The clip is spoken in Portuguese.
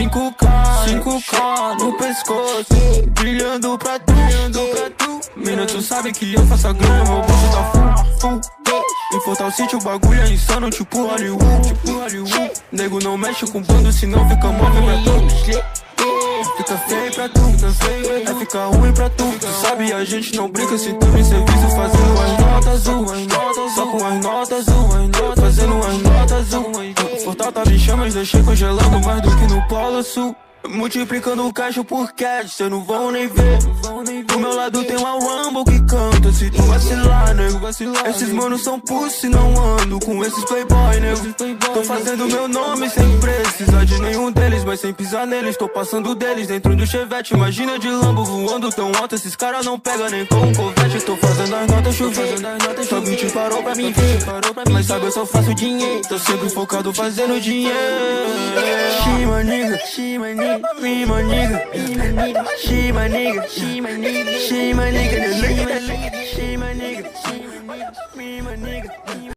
5K no pescoço, brilhando pra tu. Mina, tu sabe que eu faço a grana, meu bolso tá full. Em Fortal City o bagulho é insano, tipo Hollywood. Nego não mexe com bando, senão fica movimento. Fica feio pra tu, vai ficar ruim pra tu. Tu sabe, a gente não brinca se tamo em serviço, fazendo as notas azul. Só com as notas azul, fazendo as notas azul. Fortal tava em chamas, deixei congelando mais do que no Polo Sul. Multiplicando o caixa por cash, cê não vão nem ver. Do meu lado tem uma Rumble que canta, se tu vacilar, nego. Esses manos são pussy, não ando com esses playboy, nego. Tô fazendo meu nome sem precisar de nenhum deles, mas sem pisar neles. Tô passando deles dentro do Chevette, imagina de Lambo voando tão alto. Esses caras não pegam nem com um Corvette. Tô fazendo as notas chover, só 20 parou pra mim ver. Mas sabe, eu só faço dinheiro, tô sempre focado fazendo dinheiro. She my nigga, me my nigga, she my nigga, she my nigga, she my nigga, she my nigga, me my nigga.